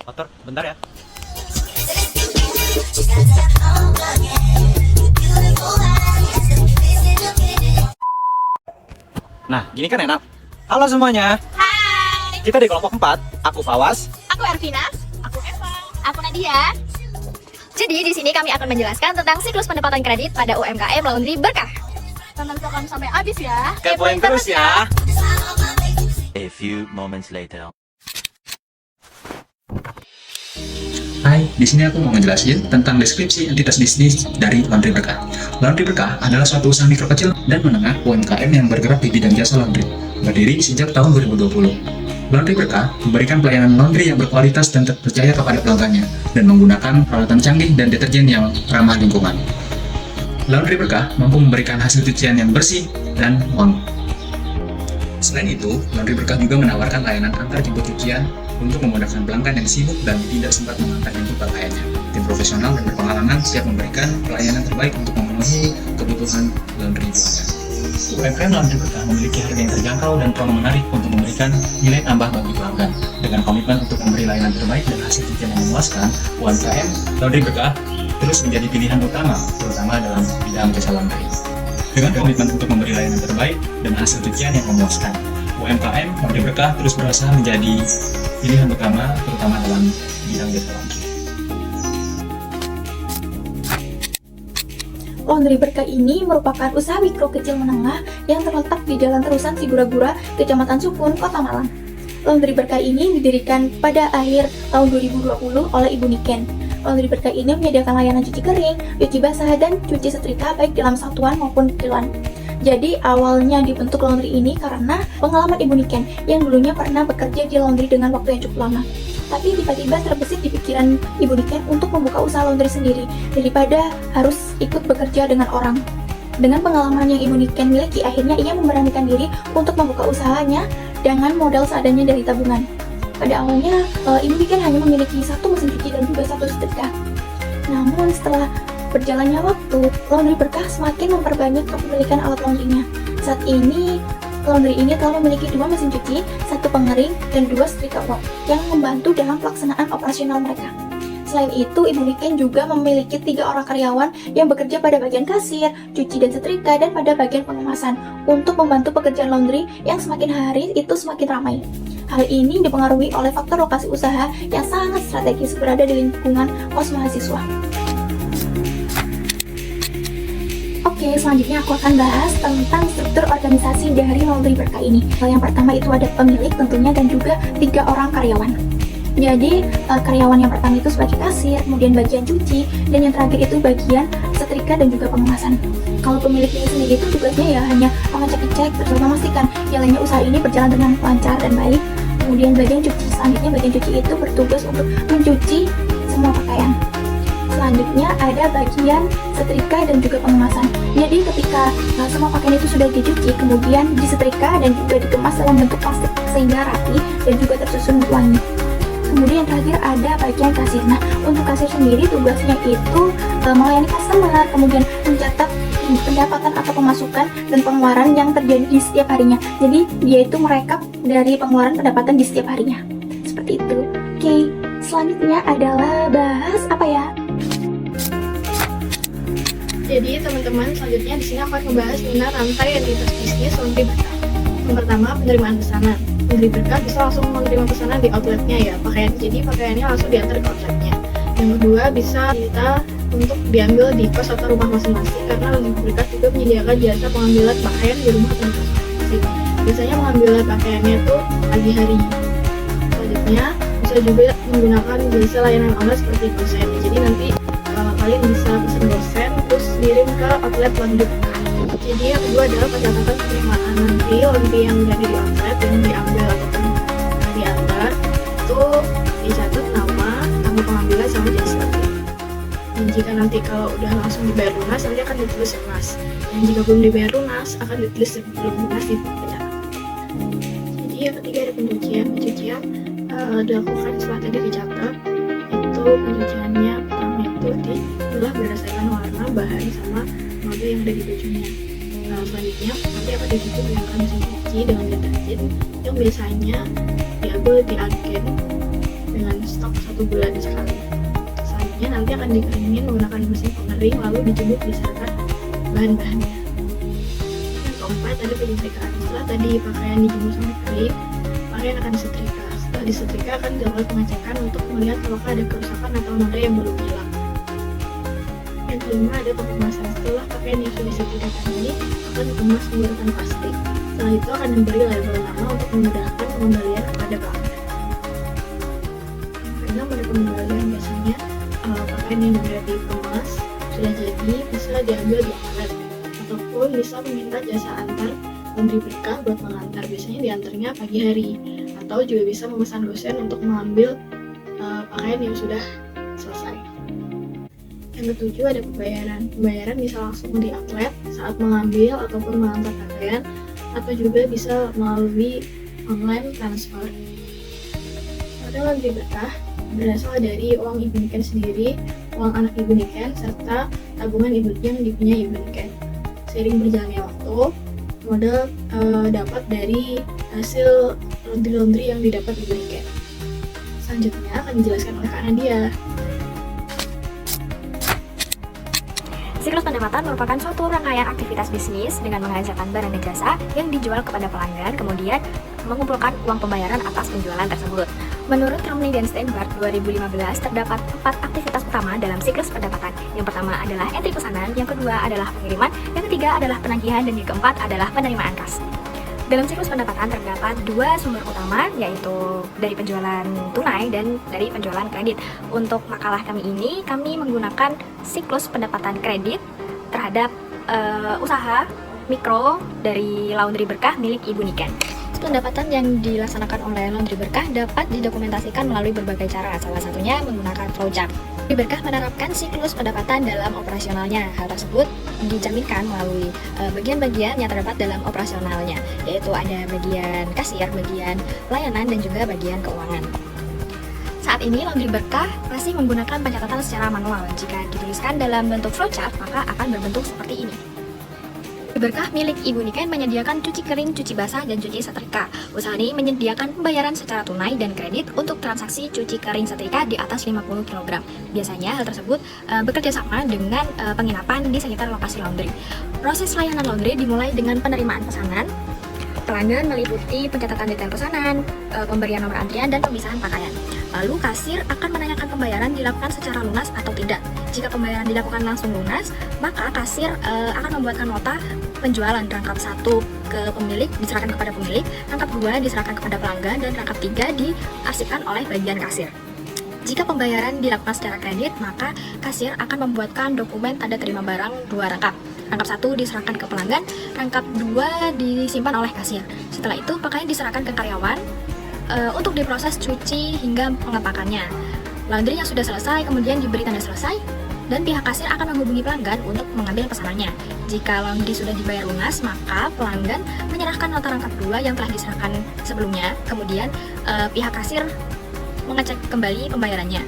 Kotor, bentar ya. Nah, gini kan enak. Halo semuanya. Hai, Kita di kelompok 4. Aku Fawas. aku Ervina, aku Eva, aku Nadia. Jadi di sini kami akan menjelaskan tentang siklus pendapatan kredit pada UMKM Laundry Berkah. Tonton sampai habis ya. Kepoin terus ya. A few moments later. Hai, di sini aku mau ngejelasin tentang deskripsi entitas bisnis dari Laundry Berkah. Laundry Berkah adalah suatu usaha mikro kecil dan menengah UMKM yang bergerak di bidang jasa laundry, berdiri sejak tahun 2020. Laundry Berkah memberikan pelayanan laundry yang berkualitas dan terpercaya kepada pelanggannya, dan menggunakan peralatan canggih dan deterjen yang ramah lingkungan. Laundry Berkah mampu memberikan hasil cucian yang bersih dan wangi. Selain itu, Laundry Berkah juga menawarkan layanan antar jemput cucian untuk memudahkan pelanggan yang sibuk dan tidak sempat mengantar jemput pakaiannya. Tim profesional dan berpengalaman siap memberikan pelayanan terbaik untuk memenuhi kebutuhan laundry pelanggan. UMKM Laundry Berkah memiliki harga yang terjangkau dan promo menarik untuk memberikan nilai tambah bagi pelanggan. Dengan komitmen untuk memberi layanan terbaik dan hasil cucian yang memuaskan, UMKM Laundry Berkah terus menjadi pilihan utama, terutama dalam bidang jasa laundry. Dengan komitmen untuk memberi layanan terbaik dan hasil cucian yang memuaskan, UMKM Laundry Berkah terus berusaha menjadi pilihan utama, terutama dalam bidang jasa laundry. Laundry Berkah ini merupakan usaha mikro kecil menengah yang terletak di Jalan Terusan Sigura-gura, Kecamatan Sukun, Kota Malang. Laundry Berkah ini didirikan pada akhir tahun 2020 oleh Ibu Niken. Laundry Berkah ini menyediakan layanan cuci kering, cuci basah, dan cuci setrika baik dalam satuan maupun kiloan. Jadi awalnya dibentuk laundry ini karena pengalaman Ibu Niken yang dulunya pernah bekerja di laundry dengan waktu yang cukup lama. Tapi tiba-tiba terbesit di pikiran Ibu Niken untuk membuka usaha laundry sendiri daripada harus ikut bekerja dengan orang. Dengan pengalaman yang Ibu Niken miliki, akhirnya ia memberanikan diri untuk membuka usahanya dengan modal seadanya dari tabungan. Pada awalnya, Ibu Niken hanya memiliki satu mesin cuci dan juga satu setrika. Namun setelah berjalannya waktu, Laundry Berkah semakin memperbanyak kepemilikan alat laundrynya. Saat ini, laundry ini telah memiliki 2 mesin cuci, 1 pengering, dan 2 setrika box yang membantu dalam pelaksanaan operasional mereka. Selain itu, Ibu Niken juga memiliki 3 orang karyawan yang bekerja pada bagian kasir, cuci dan setrika, dan pada bagian pengemasan untuk membantu pekerjaan laundry yang semakin hari itu semakin ramai. Hal ini dipengaruhi oleh faktor lokasi usaha yang sangat strategis berada di lingkungan kos mahasiswa. Oke, selanjutnya aku akan bahas tentang struktur organisasi dari Laundry Berkah ini. Yang pertama itu ada pemilik tentunya dan juga 3 orang karyawan. Jadi karyawan yang pertama itu sebagai kasir, kemudian bagian cuci, dan yang terakhir itu bagian setrika dan juga pengemasan. Kalau pemilik ini sendiri itu tugasnya ya hanya mengecek-cek terus memastikan jalannya usaha ini berjalan dengan lancar dan baik. Kemudian bagian cuci, selanjutnya bagian cuci itu bertugas untuk mencuci semua pakaian. Selanjutnya ada bagian setrika dan juga pengemasan. Jadi ketika semua pakaian itu sudah dicuci, kemudian disetrika dan juga dikemas dalam bentuk plastik sehingga rapi dan juga tersusun wangi. Kemudian yang terakhir ada bagian kasir. Nah, untuk kasir sendiri tugasnya itu melayani customer, kemudian mencatat pendapatan atau pemasukan dan pengeluaran yang terjadi di setiap harinya. Jadi dia itu merekap dari pengeluaran pendapatan di setiap harinya. Seperti itu. Oke, selanjutnya adalah bahas apa ya? Jadi teman-teman, selanjutnya di sini aku akan membahas tentang rantai entitas bisnis Laundry Berkah. Yang pertama, penerimaan pesanan. Laundry Berkah bisa langsung menerima pesanan di outletnya ya, jadi pakaiannya langsung diantar ke outletnya. Yang kedua, bisa kita untuk diambil di kos atau rumah masing-masing karena Laundry Berkah juga menyediakan jasa pengambilan pakaian di rumah masing-masing. Biasanya pengambilan pakaiannya itu pagi hari. Selanjutnya, bisa juga menggunakan jasa layanan online seperti gosen. Jadi nanti kalian bisa pesan gosen terus kirim ke outlet Laundry Berkah. Jadi yang kedua adalah pencatatan penerimaan. Nanti laundry yang dari di outlet yang diambil ataupun diantar itu dicatat nama pengambilan sama jenis laundry. Dan jika nanti kalau udah langsung dibayar lunas, nanti akan ditulis lunas. Dan jika belum dibayar lunas, akan ditulis belum lunas di pencatatan. Jadi yang ketiga ada pencucian. Pencucian dilakukan setelah tadi dicatat. Itu pencuciannya pertama itu dipilah berdasarkan warna, bahan, sama mode yang ada di bajunya. Selanjutnya nanti akan dicuci menggunakan mesin cuci dengan deterjen yang biasanya diambil di agen dengan stok 1 bulan sekali. Selanjutnya nanti akan dikeringin menggunakan mesin pengering lalu dijemur beserta bahan-bahannya. Yang keempat ada penyetrikaan. Setelah tadi pakaian dijemur sampai kering, pakaian akan disetrika. Setelah disetrika akan dilakukan pengecekan untuk melihat apakah ada kerusakan atau noda yang belum hilang. Yang kelima ada pengemasan. Setelah pakaian yang sudah disetrikakan ini akan dikemas menggunakan plastik. Setelah itu akan diberi label nama untuk memudahkan pengembalian kepada pelanggan. Karena pada pengembalian biasanya pakaian yang sudah dikemas sudah jadi bisa diambil di outlet ataupun bisa meminta jasa antar laundry berkah buat mengantar. Biasanya diantarnya pagi hari atau juga bisa memesan dosen untuk mengambil pakaian yang sudah selesai. Yang ketujuh ada pembayaran. Pembayaran bisa langsung di outlet saat mengambil ataupun mengantar pakaian, atau juga bisa melalui online transfer. Pada laundry berkah berasal dari uang ibu niken sendiri, uang anak ibu niken, serta tabungan ibu yang dipunyai ibu niken. Seiring berjalannya waktu, modal dapat dari hasil laundry yang didapat ibu niken. Selanjutnya akan dijelaskan oleh Kak Nadia. Siklus pendapatan merupakan suatu rangkaian aktivitas bisnis dengan menghasilkan barang dan jasa yang dijual kepada pelanggan, kemudian mengumpulkan uang pembayaran atas penjualan tersebut. Menurut Romney dan Steinberg 2015, terdapat 4 aktivitas utama dalam siklus pendapatan. Yang pertama adalah entry pesanan, yang kedua adalah pengiriman, yang ketiga adalah penagihan, dan yang keempat adalah penerimaan kas. Dalam siklus pendapatan terdapat 2 sumber utama, yaitu dari penjualan tunai dan dari penjualan kredit. Untuk makalah kami ini, kami menggunakan siklus pendapatan kredit terhadap usaha mikro dari Laundry Berkah milik Ibu Niken. Pendapatan yang dilaksanakan oleh Laundry Berkah dapat didokumentasikan melalui berbagai cara, salah satunya menggunakan flowchart. Laundry Berkah menerapkan siklus pendapatan dalam operasionalnya. Hal tersebut dicerminkan melalui bagian-bagian yang terdapat dalam operasionalnya, yaitu ada bagian kasir, bagian pelayanan, dan juga bagian keuangan. Saat ini Laundry Berkah masih menggunakan pencatatan secara manual. Jika dituliskan dalam bentuk flowchart, maka akan berbentuk seperti ini. Berkah milik Ibu Niken menyediakan cuci kering, cuci basah, dan cuci setrika. Usaha ini menyediakan pembayaran secara tunai dan kredit untuk transaksi cuci kering setrika di atas 50 kg. Biasanya hal tersebut bekerja sama dengan penginapan di sekitar lokasi laundry. Proses layanan laundry dimulai dengan penerimaan pesanan. Pelanggan meliputi pencatatan detail pesanan, pemberian nomor antrian, dan pemisahan pakaian. Lalu kasir akan menanyakan pembayaran dilakukan secara lunas atau tidak. Jika pembayaran dilakukan langsung lunas, maka kasir akan membuatkan nota penjualan rangkap 1 ke pemilik diserahkan kepada pemilik, rangkap 2 diserahkan kepada pelanggan, dan rangkap 3 diarsipkan oleh bagian kasir. Jika pembayaran dilakukan secara kredit, maka kasir akan membuatkan dokumen tanda terima barang 2 rangkap. Rangkap 1 diserahkan ke pelanggan, rangkap 2 disimpan oleh kasir. Setelah itu, pakaian diserahkan ke karyawan untuk diproses cuci hingga pengepakannya. Laundry yang sudah selesai kemudian diberi tanda selesai, dan pihak kasir akan menghubungi pelanggan untuk mengambil pesanannya. Jika laundry sudah dibayar lunas, maka pelanggan menyerahkan nota rangkap 2 yang telah diserahkan sebelumnya. Kemudian pihak kasir mengecek kembali pembayarannya,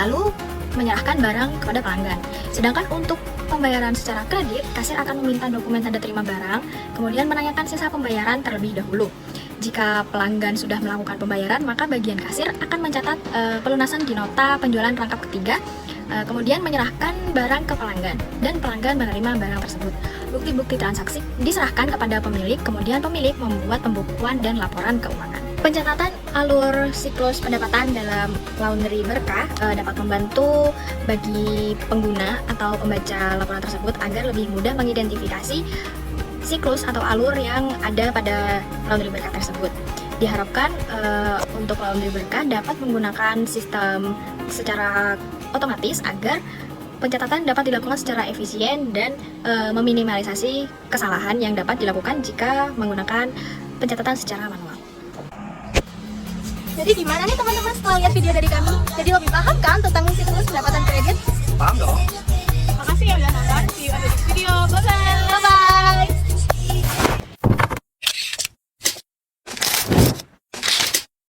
lalu menyerahkan barang kepada pelanggan. Sedangkan untuk pembayaran secara kredit, kasir akan meminta dokumen tanda terima barang, kemudian menanyakan sisa pembayaran terlebih dahulu. Jika pelanggan sudah melakukan pembayaran, maka bagian kasir akan mencatat pelunasan di nota penjualan rangkap ketiga, kemudian menyerahkan barang ke pelanggan, dan pelanggan menerima barang tersebut. Bukti-bukti transaksi diserahkan kepada pemilik, kemudian pemilik membuat pembukuan dan laporan keuangan. Pencatatan alur siklus pendapatan dalam Laundry Berkah dapat membantu bagi pengguna atau pembaca laporan tersebut agar lebih mudah mengidentifikasi siklus atau alur yang ada pada Laundry Berkah tersebut. Diharapkan untuk Laundry Berkah dapat menggunakan sistem secara otomatis agar pencatatan dapat dilakukan secara efisien dan meminimalisasi kesalahan yang dapat dilakukan jika menggunakan pencatatan secara manual. Jadi gimana nih teman-teman setelah lihat video dari kami? Jadi lebih paham